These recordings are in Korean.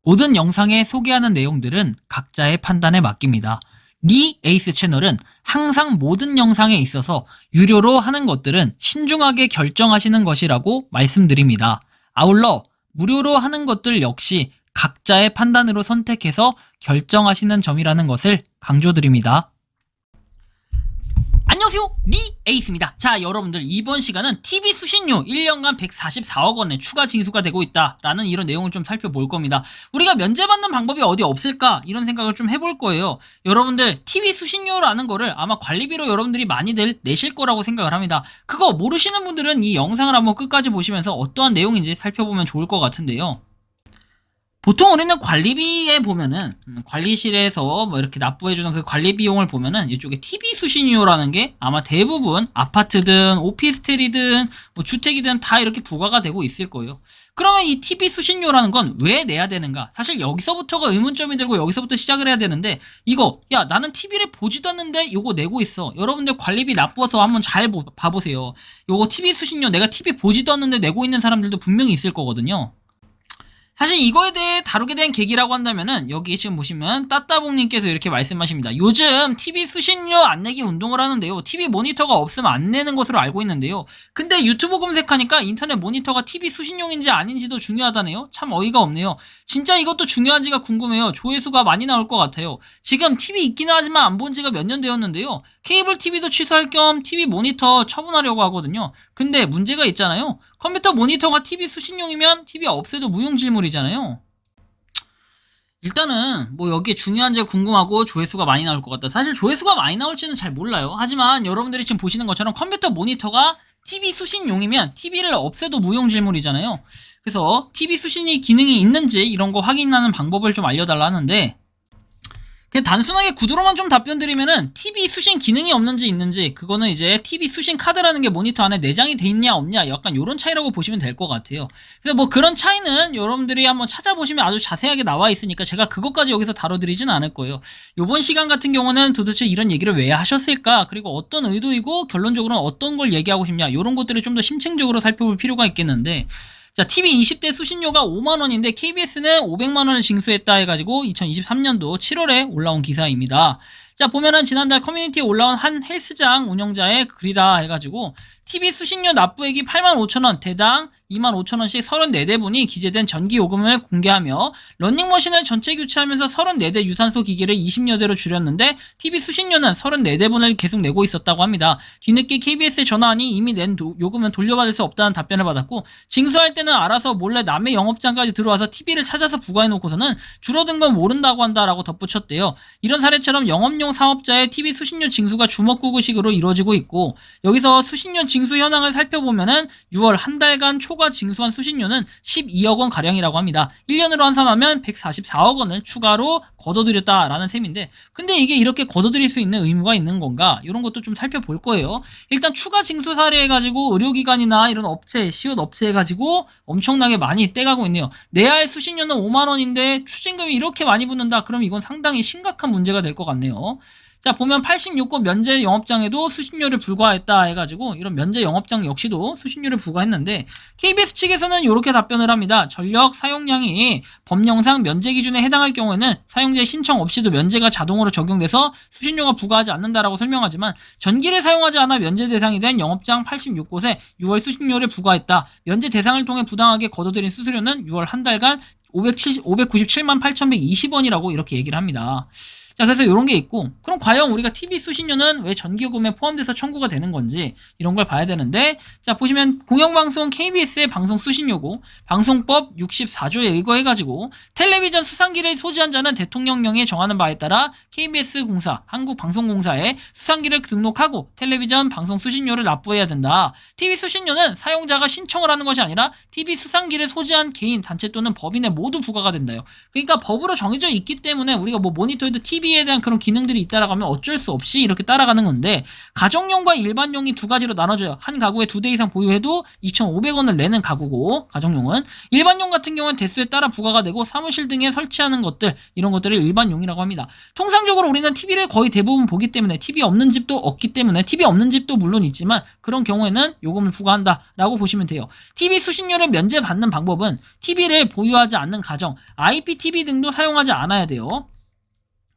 모든 영상에 소개하는 내용들은 각자의 판단에 맡깁니다. 리 에이스 채널은 항상 모든 영상에 있어서 유료로 하는 것들은 신중하게 결정하시는 것이라고 말씀드립니다. 아울러 무료로 하는 것들 역시 각자의 판단으로 선택해서 결정하시는 점이라는 것을 강조드립니다. 안녕하세요, 리 에이스입니다. 자, 여러분들, 이번 시간은 TV 수신료 1년간 144억 원의 추가 징수가 되고 있다라는 이런 내용을 좀 살펴볼 겁니다. 우리가 면제받는 방법이 어디 없을까? 이런 생각을 좀 해볼 거예요. 여러분들, TV 수신료라는 거를 아마 관리비로 여러분들이 많이들 내실 거라고 생각을 합니다. 그거 모르시는 분들은 이 영상을 한번 끝까지 보시면서 어떠한 내용인지 살펴보면 좋을 것 같은데요. 보통 우리는 관리비에 보면은 관리실에서 뭐 이렇게 납부해주는 그 관리 비용을 보면은 이쪽에 TV 수신료라는 게 아마 대부분 아파트든 오피스텔이든 뭐 주택이든 다 이렇게 부과가 되고 있을 거예요. 그러면 이 TV 수신료라는 건 왜 내야 되는가? 사실 여기서부터가 의문점이 들고 여기서부터 시작을 해야 되는데, 이거 야 나는 TV를 보지도 않는데 요거 내고 있어. 여러분들 관리비 납부해서 한번 잘 봐보세요. 요거 TV 수신료 내가 TV 보지도 않는데 내고 있는 사람들도 분명히 있을 거거든요. 사실 이거에 대해 다루게 된 계기라고 한다면은 여기 지금 보시면 따따봉님께서 이렇게 말씀하십니다. 요즘 TV 수신료 안 내기 운동을 하는데요. TV 모니터가 없으면 안 내는 것으로 알고 있는데요. 근데 유튜브 검색하니까 인터넷 모니터가 TV 수신용인지 아닌지도 중요하다네요. 참 어이가 없네요. 진짜 이것도 중요한지가 궁금해요. 조회수가 많이 나올 것 같아요. 지금 TV 있기는 하지만 안 본 지가 몇 년 되었는데요. 케이블 TV도 취소할 겸 TV 모니터 처분하려고 하거든요. 근데 문제가 있잖아요. 컴퓨터 모니터가 TV 수신용이면 TV 없애도 무용지물이잖아요. 일단은 뭐 여기에 중요한지가 궁금하고 조회수가 많이 나올 것 같다. 사실 조회수가 많이 나올지는 잘 몰라요. 하지만 여러분들이 지금 보시는 것처럼 컴퓨터 모니터가 TV 수신용이면 TV를 없애도 무용지물이잖아요. 그래서 TV 수신이 기능이 있는지 이런 거 확인하는 방법을 좀 알려달라 하는데, 그냥 단순하게 구두로만 좀 답변 드리면은 TV 수신 기능이 없는지 있는지, 그거는 이제 TV 수신 카드라는 게 모니터 안에 내장이 돼 있냐 없냐 약간 요런 차이라고 보시면 될 것 같아요. 그래서 뭐 그런 차이는 여러분들이 한번 찾아보시면 아주 자세하게 나와 있으니까 제가 그것까지 여기서 다뤄드리진 않을 거예요. 요번 시간 같은 경우는 도대체 이런 얘기를 왜 하셨을까, 그리고 어떤 의도이고 결론적으로는 어떤 걸 얘기하고 싶냐, 요런 것들을 좀 더 심층적으로 살펴볼 필요가 있겠는데, 자, TV 20대 수신료가 5만원인데 KBS는 500만원을 징수했다 해가지고 2023년도 7월에 올라온 기사입니다. 자, 보면은 지난달 커뮤니티에 올라온 한 헬스장 운영자의 글이라 해가지고 TV 수신료 납부액이 85,000원, 대당 25,000원씩 34대분이 기재된 전기요금을 공개하며 러닝머신을 전체 교체하면서 34대 유산소 기기를 20여 대로 줄였는데 TV 수신료는 34대분을 계속 내고 있었다고 합니다. 뒤늦게 KBS에 전화하니 이미 낸 요금은 돌려받을 수 없다는 답변을 받았고, 징수할 때는 알아서 몰래 남의 영업장까지 들어와서 TV를 찾아서 부과해놓고서는 줄어든 건 모른다고 한다라고 덧붙였대요. 이런 사례처럼 영업용 사업자의 TV 수신료 징수가 주먹구구식으로 이루어지고 있고, 여기서 수신료 징수 현황을 살펴보면은 6월 한 달간 초과 징수한 수신료는 12억 원 가량이라고 합니다. 1년으로 환산하면 144억 원을 추가로 걷어들였다라는 셈인데, 근데 이게 이렇게 걷어들일 수 있는 의무가 있는 건가? 이런 것도 좀 살펴볼 거예요. 일단 추가 징수 사례 해가지고 의료기관이나 이런 업체, 시옷 업체 해가지고 엄청나게 많이 떼가고 있네요. 내야 할 수신료는 5만 원인데 추징금이 이렇게 많이 붙는다? 그럼 이건 상당히 심각한 문제가 될 것 같네요. 자, 보면 86곳 면제 영업장에도 수신료를 부과했다 해가지고 이런 면제 영업장 역시도 수신료를 부과했는데, KBS 측에서는 이렇게 답변을 합니다. 전력 사용량이 법령상 면제 기준에 해당할 경우에는 사용자의 신청 없이도 면제가 자동으로 적용돼서 수신료가 부과하지 않는다라고 설명하지만, 전기를 사용하지 않아 면제 대상이 된 영업장 86곳에 6월 수신료를 부과했다. 면제 대상을 통해 부당하게 걷어들인 수수료는 6월 한 달간 597만 8,120원이라고 이렇게 얘기를 합니다. 자, 그래서 이런 게 있고, 그럼 과연 우리가 TV 수신료는 왜 전기요금에 포함돼서 청구가 되는 건지 이런 걸 봐야 되는데, 자, 보시면 공영방송 KBS의 방송 수신료고 방송법 64조에 의거해가지고 텔레비전 수상기를 소지한 자는 대통령령에 정하는 바에 따라 KBS 공사, 한국방송공사에 수상기를 등록하고 텔레비전 방송 수신료를 납부해야 된다. TV 수신료는 사용자가 신청을 하는 것이 아니라 TV 수상기를 소지한 개인, 단체 또는 법인에 모두 부과가 된다요. 그러니까 법으로 정해져 있기 때문에 우리가 뭐 모니터에도 TV TV에 대한 그런 기능들이 있다라고 하면 어쩔 수 없이 이렇게 따라가는 건데, 가정용과 일반용이 두 가지로 나눠져요. 한 가구에 2대 이상 보유해도 2,500원을 내는 가구고, 가정용은. 일반용 같은 경우는 대수에 따라 부과가 되고 사무실 등에 설치하는 것들, 이런 것들을 일반용이라고 합니다. 통상적으로 우리는 TV를 거의 대부분 보기 때문에, TV 없는 집도 없기 때문에, TV 없는 집도 물론 있지만 그런 경우에는 요금을 부과한다라고 보시면 돼요. TV 수신료를 면제받는 방법은 TV를 보유하지 않는 가정, IPTV 등도 사용하지 않아야 돼요.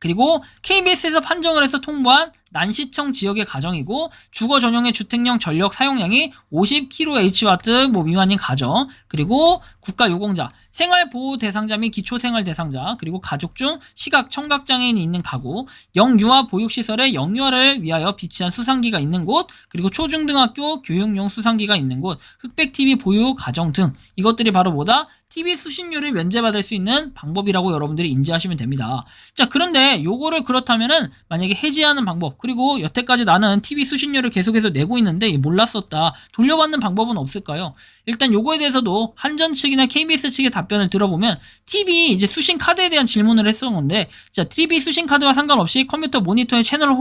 그리고 KBS에서 판정을 해서 통보한 난시청 지역의 가정이고, 주거 전용의 주택용 전력 사용량이 50kWh 미만인 가정, 그리고 국가유공자, 생활보호 대상자 및 기초생활 대상자, 그리고 가족 중 시각, 청각장애인이 있는 가구, 영유아 보육시설에 영유아를 위하여 비치한 수상기가 있는 곳, 그리고 초중등학교 교육용 수상기가 있는 곳, 흑백TV 보유 가정 등, 이것들이 바로 뭐다? TV 수신료를 면제받을 수 있는 방법이라고 여러분들이 인지하시면 됩니다. 자, 그런데 요거를 그렇다면은 만약에 해지하는 방법, 그리고 여태까지 나는 TV 수신료를 계속해서 내고 있는데 몰랐었다, 돌려받는 방법은 없을까요? 일단 요거에 대해서도 한전 측이나 KBS 측의 답변을 들어보면, TV 이제 수신 카드에 대한 질문을 했던 건데, 자, TV 수신 카드와 상관없이 컴퓨터 모니터의 채널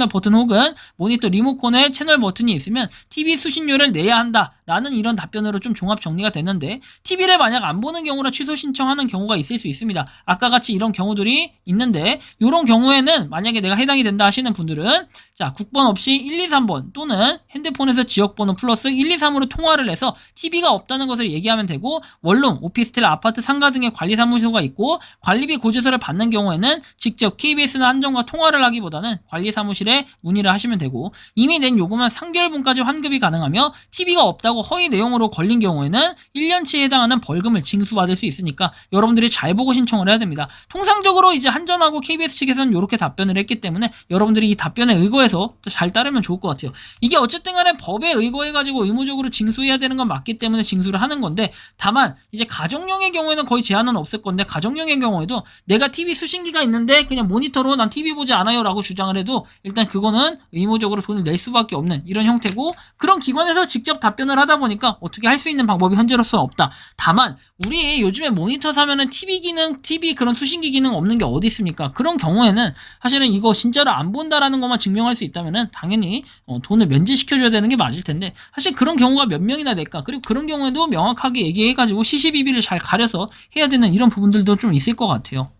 버튼 혹은 모니터 리모컨에 채널 버튼이 있으면 TV 수신료를 내야 한다라는 이런 답변으로 좀 종합 정리가 됐는데, TV를 만약 안 보는 경우라 취소 신청하는 경우가 있을 수 있습니다. 아까 같이 이런 경우들이 있는데, 이런 경우에는 만약에 내가 해당이 된다 하시는 분들은, 자, 국번 없이 1, 2, 3번 또는 핸드폰에서 지역번호 플러스 1, 2, 3으로 통화를 해서 TV가 없다는 것을 얘기하면 되고, 원룸, 오피스텔, 아파트, 상가 등의 관리사무소가 있고 관리비 고지서를 받는 경우에는 직접 KBS나 한전과 통화를 하기보다는 관리사무실에 문의를 하시면 되고, 이미 낸 요금은 3개월분까지 환급이 가능하며 TV가 없다고 허위 내용으로 걸린 경우에는 1년치에 해당하는 벌금을 징수받을 수 있으니까 여러분들이 잘 보고 신청을 해야 됩니다. 통상적으로 이제 한전하고 KBS 측에서는 이렇게 답변을 했기 때문에 여러분들이 이 답변에 의거해서 잘 따르면 좋을 것 같아요. 이게 어쨌든 간에 법에 의거해가지고 의무적으로 징수해야 되는 건 맞기 때문에 징수를 하는 건데, 다만 이제 가정용의 경우에는 거의 제한은 없을 건데, 가정용의 경우에도 내가 TV 수신기가 있는데 그냥 모니터로 난 TV 보지 않아요 라고 주장을 해도 일단 그거는 의무적으로 돈을 낼 수밖에 없는 이런 형태고, 그런 기관에서 직접 답변을 하다 보니까 어떻게 할 수 있는 방법이 현재로서는 없다. 다만 우리 요즘에 모니터 사면은 TV 기능, TV 그런 수신기 기능 없는 게 어디 있습니까? 그런 경우에는 사실은 이거 진짜로 안 본다라는 것만 증명할 수 있다면은 당연히 돈을 면제시켜줘야 되는 게 맞을 텐데, 사실 그런 경우가 몇 명이나 될까? 그리고 그런 경우에도 명확하게 얘기해가지고 시시비비를 잘 가려서 해야 되는 이런 부분들도 좀 있을 것 같아요.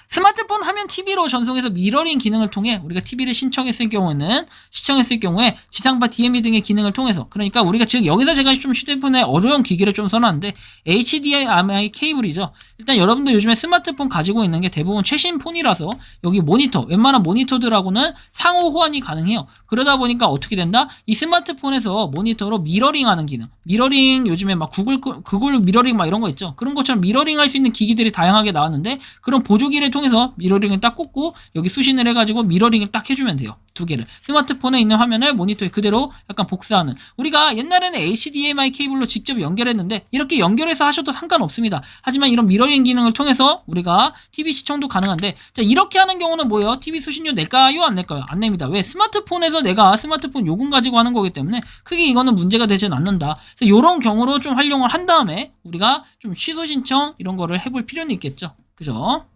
스마트폰 화면 TV로 전송해서 미러링 기능을 통해 우리가 TV를 시청했을 경우에 지상파 DMB 등의 기능을 통해서, 그러니까 우리가 지금 여기서 제가 좀 휴대폰에 어려운 기기를 좀 써놨는데 HDMI 케이블이죠. 일단 여러분들 요즘에 스마트폰 가지고 있는 게 대부분 최신 폰이라서 여기 모니터, 웬만한 모니터들하고는 상호 호환이 가능해요. 그러다 보니까 어떻게 된다? 이 스마트폰에서 모니터로 미러링 하는 기능, 미러링 요즘에 막 구글 미러링 막 이런 거 있죠. 그런 것처럼 미러링 할 수 있는 기기들이 다양하게 나왔는데, 그런 보조기를 통해서 미러링을 딱 꽂고 여기 수신을 해가지고 미러링을 딱 해주면 돼요. 두 개를 스마트폰에 있는 화면을 모니터에 그대로 약간 복사하는, 우리가 옛날에는 HDMI 케이블로 직접 연결했는데 이렇게 연결해서 하셔도 상관없습니다. 하지만 이런 미러링 기능을 통해서 우리가 TV 시청도 가능한데, 자, 이렇게 하는 경우는 뭐예요? TV 수신료 낼까요? 안 낼까요? 안 냅니다. 왜? 스마트폰에서 내가 스마트폰 요금 가지고 하는 거기 때문에 크게 이거는 문제가 되진 않는다. 그래서 이런 경우로 좀 활용을 한 다음에 우리가 좀 취소 신청 이런 거를 해볼 필요는 있겠죠. 그죠?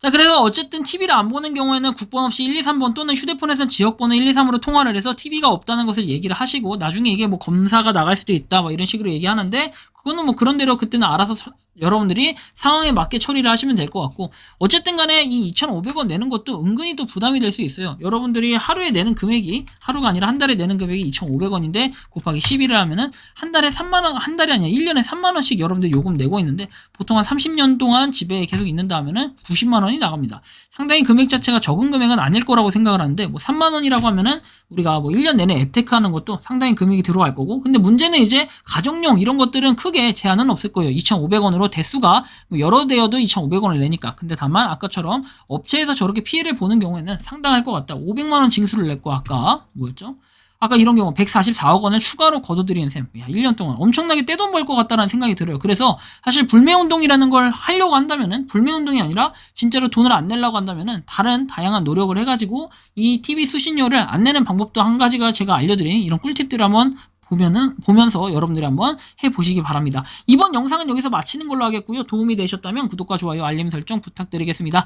자, 그래서 어쨌든 TV를 안 보는 경우에는 국번 없이 1, 2, 3번 또는 휴대폰에서는 지역번호 1, 2, 3으로 통화를 해서 TV가 없다는 것을 얘기를 하시고, 나중에 이게 뭐 검사가 나갈 수도 있다 뭐 이런 식으로 얘기하는데, 그거는 뭐 그런대로 그때는 알아서 여러분들이 상황에 맞게 처리를 하시면 될 것 같고, 어쨌든 간에 이 2,500원 내는 것도 은근히 또 부담이 될 수 있어요. 여러분들이 하루에 내는 금액이, 하루가 아니라 한 달에 내는 금액이 2,500원인데 곱하기 12를 하면은 한 달에 3만원, 한 달이 아니라 1년에 3만원씩 여러분들 요금 내고 있는데, 보통 한 30년 동안 집에 계속 있는다 하면은 90만원이 나갑니다. 상당히 금액 자체가 적은 금액은 아닐 거라고 생각을 하는데, 뭐 3만원이라고 하면은 우리가 뭐 1년 내내 앱테크 하는 것도 상당히 금액이 들어갈 거고, 근데 문제는 이제 가정용 이런 것들은 크게 제한은 없을 거예요. 2,500원으로 대수가 여러 대여도 2,500원을 내니까. 근데 다만 아까처럼 업체에서 저렇게 피해를 보는 경우에는 상당할 것 같다. 500만원 징수를 냈고, 아까 뭐였죠? 아까 이런 경우 144억 원을 추가로 걷어들이는 셈. 야, 1년 동안 엄청나게 떼돈 벌 것 같다는 생각이 들어요. 그래서 사실 불매운동이라는 걸 하려고 한다면은, 불매운동이 아니라 진짜로 돈을 안 내려고 한다면은 다른 다양한 노력을 해가지고 이 TV 수신료를 안 내는 방법도 한 가지가 제가 알려드린 이런 꿀팁들을 한번 보면서 여러분들이 한번 해보시기 바랍니다. 이번 영상은 여기서 마치는 걸로 하겠고요. 도움이 되셨다면 구독과 좋아요, 알림 설정 부탁드리겠습니다.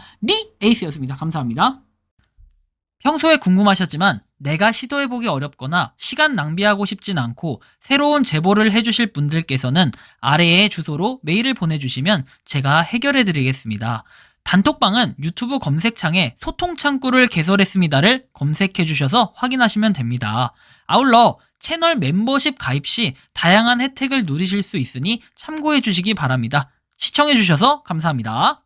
에이스였습니다. 감사합니다. 평소에 궁금하셨지만 내가 시도해보기 어렵거나 시간 낭비하고 싶진 않고 새로운 제보를 해주실 분들께서는 아래의 주소로 메일을 보내주시면 제가 해결해드리겠습니다. 단톡방은 유튜브 검색창에 소통창구를 개설했습니다를 검색해주셔서 확인하시면 됩니다. 아울러 채널 멤버십 가입 시 다양한 혜택을 누리실 수 있으니 참고해주시기 바랍니다. 시청해주셔서 감사합니다.